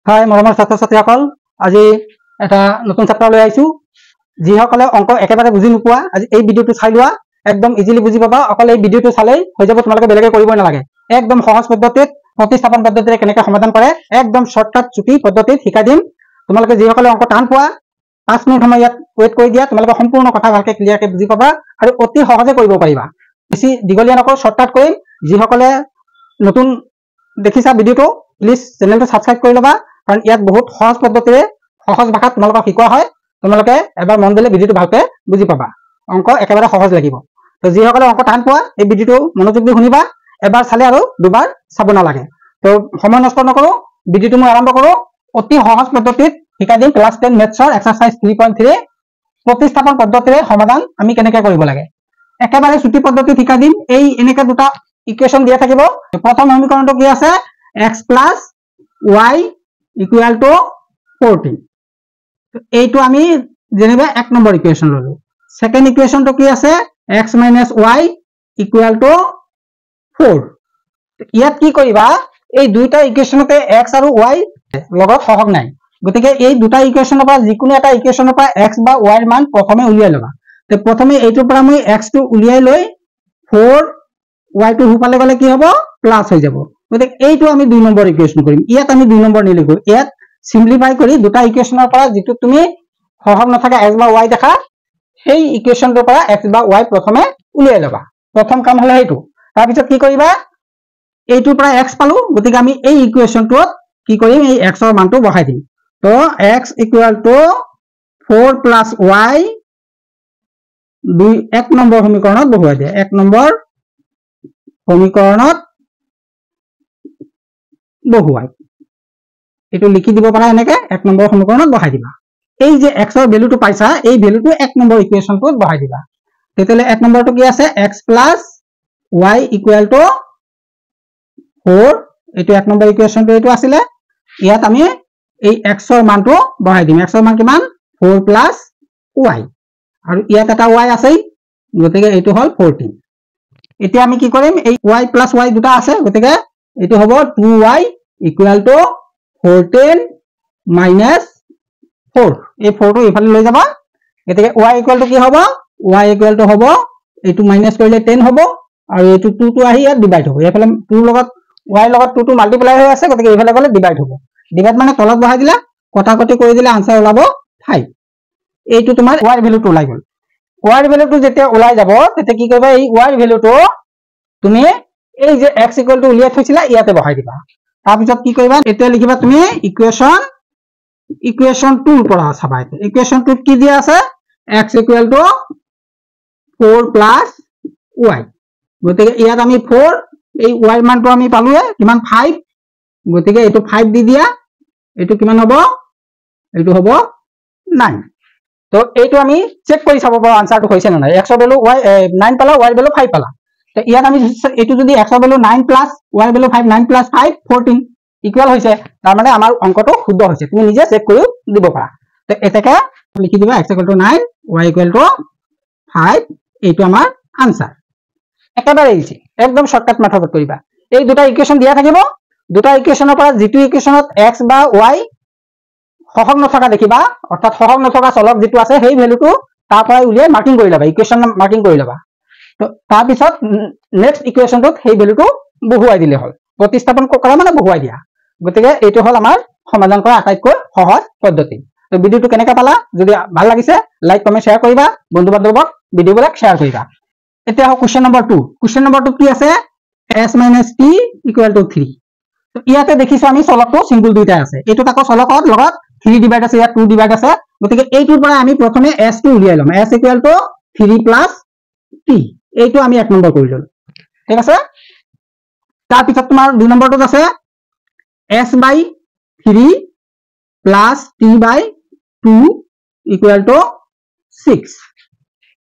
হয় মৰমৰ ছাত্ৰ ছাত্ৰীসকল, আজি এটা নতুন চেপ্টাৰ লৈ আহিছো। যিসকলে অংক একেবাৰে বুজি নোপোৱা আজি এই ভিডিঅ'টো চাই লোৱা, একদম ইজিলি বুজি পাবা। অকল এই ভিডিঅ'টো চালেই হৈ যাব, তোমালোকে বেলেগে কৰিবই নালাগে। একদম সহজ পদ্ধতিত প্ৰতিস্থাপন পদ্ধতিৰে কেনেকৈ সমাধান কৰে একদম শৰ্টকাট চুটি পদ্ধতিত শিকাই দিম। তোমালোকে যিসকলে অংক টান পোৱা 5 মিনিট সময় ইয়াত ৱেইট কৰি দিয়া, তোমালোকে সম্পূৰ্ণ কথা ভালকে ক্লিয়াৰকে বুজি পাবা আৰু অতি সহজে কৰিব পাৰিবা। বেছি দীঘলীয়া নকৰো, শৰ্টকাট কৰিম। যিসকলে নতুন দেখিছা ভিডিঅ'টো, প্লিজ চেনেলটো ছাবস্ক্ৰাইব কৰি ল'বা, কাৰণ ইয়াত বহুত সহজ পদ্ধতিৰে সহজ ভাষাত তোমালোকক শিকোৱা হয়। তোমালোকে এবাৰ মন দিলে ভিডিঅ'টো ভালকে বুজি পাবা, অংক একেবাৰে সহজ লাগিব। তো যিসকলে অংক টান পোৱা এই ভিডিঅ'টো মনোযোগ দি শুনিবা, এবাৰ চালে আৰু দুবাৰ চাব নালাগে। তো সময় নষ্ট নকৰো, ভিডিঅ'টো মই আৰম্ভ কৰো। অতি সহজ পদ্ধতিত শিকাই দিম ক্লাছ 10 মেথছৰ এক্সাৰসাইজ 3.3 প্ৰতিস্থাপন পদ্ধতিৰে সমাধান আমি কেনেকৈ কৰিব লাগে। একেবাৰে চুটি পদ্ধতিত শিকাই দিম। এই এনেকৈ দুটা ইকুৱেশ্যন দিয়া থাকিব। প্ৰথম সমীকৰণটো কি আছে, x plus y equal to 14। এইটো আমি যেনিবা 1 নম্বৰ ইকুৱেশ্যন ললো। সেকেন্ড ইকুৱেশ্যনটো কি আছে, x minus y equal to 4। ইয়াত কি কৰিবা, এই দুইটা ইকুৱেশ্যনতে x আৰু y লগত সহগ নাই, গতিকে এই দুটা ইকুৱেশ্যনৰ পৰা যিকোনো এটা ইকুৱেশ্যনৰ পৰা x বা y ৰ মান প্ৰথমে উলিয়াই ল'বা। তো প্ৰথমে এইটোৰ পৰা মই x টো উলিয়াই লৈ 4 y টো হুপালে গলে কি হ'ব, প্লাস হৈ যাব। গতিকে এইটো আমি 2 নম্বৰ ইকুৱেশ্যন কৰিম। ইয়াত আমি 2 নম্বৰ নিলিখো, ইয়াত সিম্পলিফাই কৰি দুটা ইকুৱেশ্যনৰ পৰা যিটো তুমি সহগ নথকা x বা y দেখা, সেই ইকুৱেশ্যনটোৰ পৰা x বা y প্ৰথমে উলিয়াই ল'বা। প্ৰথম কাম হলে সেইটো। তাৰ পিছত কি কৰিবা, এইটোৰ পৰা x পালো, গতিকে আমি এই ইকুৱেশ্যনটোত কি কৰিম, এই x ৰ মানটো বহাই দিম। তো x equal to 4 plus y 1 নম্বৰ সমীকৰণত বহুৱাই দিয়া। 1 নম্বৰ সমীকৰণত বহুৱাই এইটো লিখি দিব পাৰা, এনেকে 1 নম্বৰ সমীকৰণত বহাই দিবা। এই যে x ৰ ভ্যালুটো পাইছা, এই ভ্যালুটো 1 নম্বৰ ইকুৱেশ্যনটোত বহাই দিবা। তেতিয়ালে 1 নম্বৰটো কি আছে, x plus y equal to 4। এইটো 1 নম্বৰ ইকুৱেশ্যনটো এইটো আছিলে। ইয়াত আমি এই x ৰ মানটো বহাই দিম। x ৰ মান কিমান, 4 প্লাস y, আৰু ইয়াত এটা y আছে, গতিকে এইটো হল 14। এতিয়া আমি কি কৰিম, এই y প্লাস y দুটা আছে, গতিকে এইটো হ'ব 2y ইকুৱেল টু 14 মাইনাস 4। এই 4 টো ইফালে লৈ যাবা, গতিকে y ইকুৱেল টু কি হ'ব, y ইকুৱেল টু হ'ব এইটো মাইনাস কৰিলে 10 হ'ব, আৰু এইটো 2 টো আহি ইয়াত ডিভাইড হ'ব। এইফালে 2 লগত y লগত 2 টো মাল্টিপ্লাই হৈ আছে, গতিকে এইফালে গলে ডিভাইড হ'ব। ডিভাইড মানে তলত বহাই দিলা, কটাকটি কৰি দিলে আনসাৰ ওলাব 5। এইটো তোমাৰ y ভ্যালুটো ওলাই গল। y ভ্যালুটো যেতিয়া ওলাই যাব, তেতিয়া কি কৰিবা, এই y ভ্যালুটো তুমি এই যে x ইকুৱেল টু উলিয়াই থৈছিলা ইয়াতে বহাই দিবা। তাৰ পিছত কি কৰিবা, এতিয়া লিখিবা তুমি ইকুৱেশ্যন 2 ৰ পৰা চাবা। ইকুৱেশ্যন 2 কি দিয়া আছে, x equal to 4 plus y, গতিকে ইয়াত আমি 4, এই y মানটো আমি পালোৱে কিমান, 5, গতিকে এইটো 5 দি দিয়া। এইটো কিমান হ'ব, এইটো হ'ব 9। তো এইটো আমি চেক কৰি চাব পাৰো আনসাৰটো হৈছে নে নাই। x ৰ ভ্যালু y 9 পালা, y ৰ ভ্যালু 5 পালা। তো ইয়াত আমি এইটো যদি x ৰ ভ্যালু 9 প্লাস y ৰ ভ্যালু 5, 9 প্লাস 5 14 ইকুৱেল হৈছে, তাৰ মানে আমাৰ অংকটো শুদ্ধ হৈছে। তুমি নিজে চেক কৰি দিব পাৰা। তো এটাকে লিখি দিবা, x equal two 9, y equal to 5, এইটো আমাৰ আনসাৰ। একেবাৰে ইজি, একদম শৰ্টকাট মেথডত কৰিবা। এই দুটা ইকুৱেশ্যন দিয়া থাকিব, দুটা ইকুৱেশ্যনৰ পৰা যিটো ইকুৱেশ্যনত x বা y সহগ নথকা দেখিবা, অৰ্থাৎ সহগ নথকা চলক যিটো আছে, সেই ভ্যালুটো তাৰ পৰা উলিয়াই মাৰ্কিং কৰি ল'বা, ইকুৱেশ্যন মাৰ্কিং কৰি ল'বা। তো তাৰ পিছত নেক্সট ইকুৱেশ্যনটোত সেই ভ্যালুটো বহুৱাই দিলে হ'ল। প্ৰতিস্থাপন কৰা মানে বহুৱাই দিয়া। গতিকে এইটো হ'ল আমাৰ সমাধান কৰা আটাইতকৈ সহজ পদ্ধতি। তো ভিডিঅ'টো কেনেকৈ পালা, যদি ভাল লাগিছে লাইক কমেণ্ট শ্বেয়াৰ কৰিবা, বন্ধু বান্ধৱক ভিডিঅ'বিলাক শ্বেয়াৰ কৰিবা। এতিয়া কুৱেশ্যন নম্বৰ 2। কুৱেশ্যন নম্বৰ 2 কি আছে, s minus t equal to 3। তো ইয়াতে দেখিছো আমি চলকটো চিম্বল দুইটা আছে। এইটোত আকৌ চলকৰ লগত 3 ডিভাইড আছে, ইয়াত 2 ডিভাইড আছে, গতিকে এইটোৰ পৰা আমি প্ৰথমে s টো উলিয়াই ল'ম। s equal to 3 plus t, এইটো আমি 1 নম্বৰ কৰি ললো। ঠিক আছে। তাৰ পিছত তোমাৰ 2 নম্বৰটোত আছে s by 3 plus t by 2 equal to 6।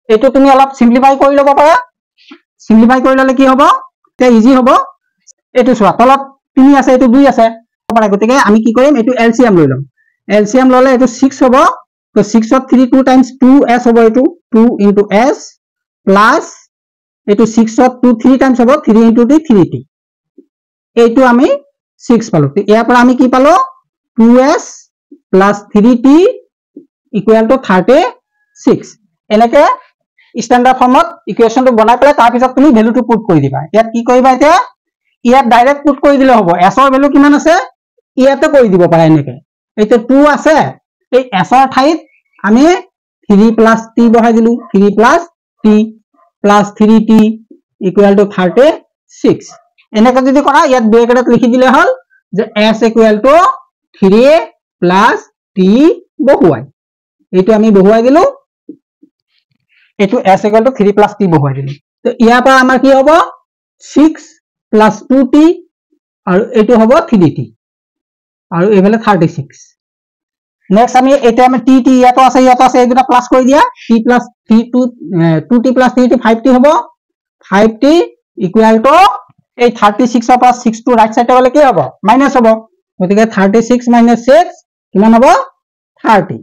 এইটো তুমি অলপ সিম্পলিফাই কৰি ল'ব পাৰা। সিম্পলিফাই কৰি ল'লে কি হ'ব, তে ইজি হ'ব। এইটো চোৱা, তলত 3 আছে, এইটো 2 আছে, গতিকে আমি কি কৰিম, এইটো এলসিএম লৈ ল'ম। এলসিএম ল'লে এইটো 6 হ'ব। তো 6 ত 3 2 টাইমছ 2s হ'ব, এইটো 2 ইনটু s প্লাস এইটো 6 ত 2 3 টাইমছ হ'ব, 3 ইনটু t 3t। এইটো আমি 6 পালো। ইয়াৰ পৰা আমি কি পালো, 2s plus 3t equal to 36 এনেকে স্ট্যান্ডার্ড ফর্মত ইকুয়েশনটো বনাই পেলাই তাৰ পিছত তুমি ভ্যালুটো পুট কৰি দিবা ইয়াত কি কৰিবা এতিয়া ইয়াত ডাইৰেক্ট পুট কৰি দিলে হ'ব s ৰ ভ্যালু কিমান আছে ইয়াতে কৰি দিব পাৰা এনেকে এইটো 2 আছে এই s ৰ ঠাইত আমি 3 plus t বহাই দিলু 3 plus t plus 3t equal to 36 এনেকে যদি কৰা ইয়াত ব্ৰেকেটত লিখি দিলে হল যে s equal to 3 plus t বহুৱাই এইটো আমি বহুৱাই দিলু এইটো s equal to 3 plus t বহুৱাই দিলু তো ইয়াৰ পৰা আমাৰ কি হ'ব 6 plus 2t আৰু এইটো হ'ব 3t আৰু এইফালে 36 নেক্সট আমি এটা আমি tt ইয়াতো আছে এই দুটা প্লাস কৰি দিয়া t plus 2t plus 3t 5t হ'ব 5t equal to এই 36 ৰ পৰা 6 টো ৰাইট সাইডে গলে কি হ'ব মাইনাস হ'ব গতিকে 36 minus 6 কিমান হ'ব 30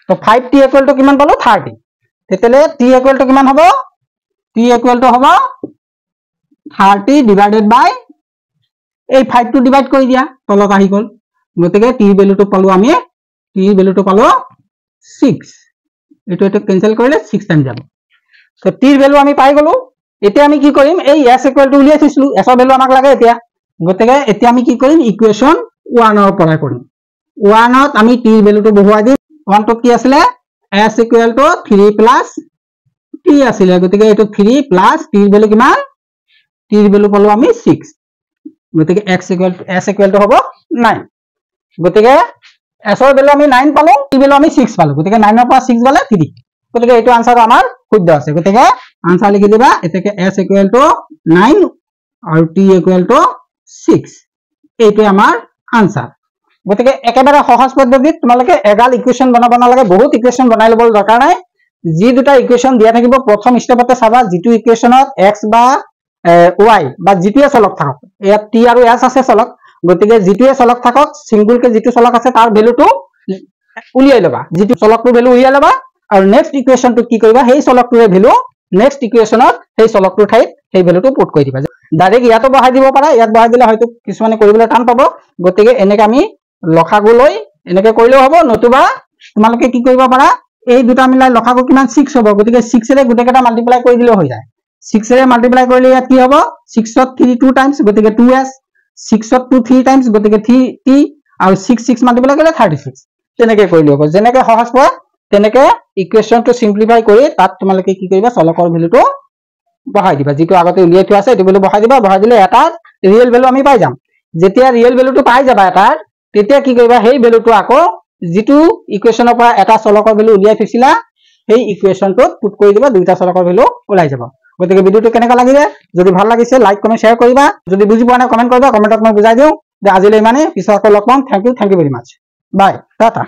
তো 5t equal to কিমান পালো 30 তেতিয়ালে t equal to কিমান হ'ব t equal to হ'ব 30 divided by এই 5 টো ডিভাইড কৰি দিয়া তলত আহি গল গতিকে t ভ্যালুটো পালো আমি t ভ্যালুটো পালো 6 এটো ক্যান্সেল কৰিলে 6 টাইম যাব তো t ভ্যালু আমি পাই গলো এতিয়া আমি কি কৰিম এই s equal to উলিয়াই থৈছিলো s ৰ ভ্যালু আমাক লাগে এতিয়া গতিকে এতিয়া আমি কি কৰিম ইকুৱেচন 1 ৰ পৰা কৰিম 1 ত আমি t ভ্যালুটো বহুৱাই দিম 1 ত কি আছিল s equal to 3 plus t আছিল গতিকে এটো 3 plus t ভ্যালু কিমান t ভ্যালু পালো আমি 6 গতিকে s equal to হ'ব 9 গতিকে s ৰ ভ্যালু আমি 9 পালো t ভ্যালু আমি 6 পালো গতিকে 9 ৰ পৰা 6 গলে 3 গতিকে এইটো আনসাৰ আমাৰ শুদ্ধ আছে গতিকে আনসাৰ লিখি দিবা এতেকে s equal to 9 আৰু t equal to 6 এইটো আমাৰ আনসাৰ গতিকে একেবাৰে সহজ পদ্ধতিত তোমালোকে এগাল ইকুৱেচন বনাব নালাগে বহুত ইকুৱেচন বনাই লব দৰকাৰ নাই যি দুটা ইকুৱেচন দিয়া থাকিব প্ৰথম স্টেপতে চাবা যেটো ইকুৱেচনত x বা y বা যেটোৱে চলক থাকক ইয়াত t আৰু s আছে চলক গতিকে যেটোৱে চলক থাকক সিঙ্গল কে যেটো চলক আছে তাৰ ভ্যালুটো উলিয়াই লবা যেটো চলকটো ভ্যালু উলিয়াই লবা আৰু নেক্সট ইকুৱেচনটো কি কৰিবা সেই চলকটোৰ ভ্যালু নেক্সট ইকুৱেচনত সেই চলকটোৰ ঠাইত সেই ভ্যালুটো পুট কৰি দিবা ডাইৰেক্ট ইয়াতো বহাই দিব পাৰা ইয়াত বহাই দিলে হয়তো কিছুমানে কৰিবলৈ টান পাব গতিকে এনেকে আমি লখাগু লৈ এনেকে কৰিলেও হ'ব নতুবা তোমালোকে কি কৰিব পাৰা এই দুটা মিলাই লখাগু কিমান 6 হ'ব গতিকে 6 ৰে গুটেকেটা মাল্টিপ্লাই কৰি দিলে হৈ যায় 6 ৰে মাল্টিপ্লাই কৰিলে ইয়াত কি হ'ব 6 ত 3 2 টাইমছ গতিকে 2s 6 ত 2 3 টাইমছ গতিকে 3t আৰু 6 মাল্টিপ্লাই কৰিলে 36 তেনেকে কৰিলে হ'ব যেনেকে সহজ পোৱা তেনেকে ইকুৱেচনটো সিম্পলিফাই কৰি তাত তোমালোকে কি কৰিবা চলকৰ ভ্যালুটো বহাই দিবা যেটো আগতে উলিয়াই থোৱা আছে এটো ভ্যালু বহাই দিবা বহাই দিলে এটা ৰিয়েল ভ্যালু আমি পাই যাম যেতিয়া ৰিয়েল ভ্যালুটো পাই যাবা এটা তেতিয়া কি কৰিবা সেই ভ্যালুটো আকৌ যেটো ইকুৱেচনৰ পৰা এটা চলকৰ ভ্যালু উলিয়াই থৈছিলা সেই ইকুৱেচনটোত পুট কৰি দিবা দুইটা চলকৰ ভ্যালু ওলাই যাব গতিকে ভিডিওটো কেনেকা লাগিলে যদি ভাল লাগিছে লাইক কমেন্ট শেয়াৰ কৰিবা যদি বুজি পোৱা নাই কমেন্ট কৰিবা কমেন্টত মই বুজাই দিও যে আজিলৈ মানে পিছত আকৌ লগ পাম thank you very mass by Tata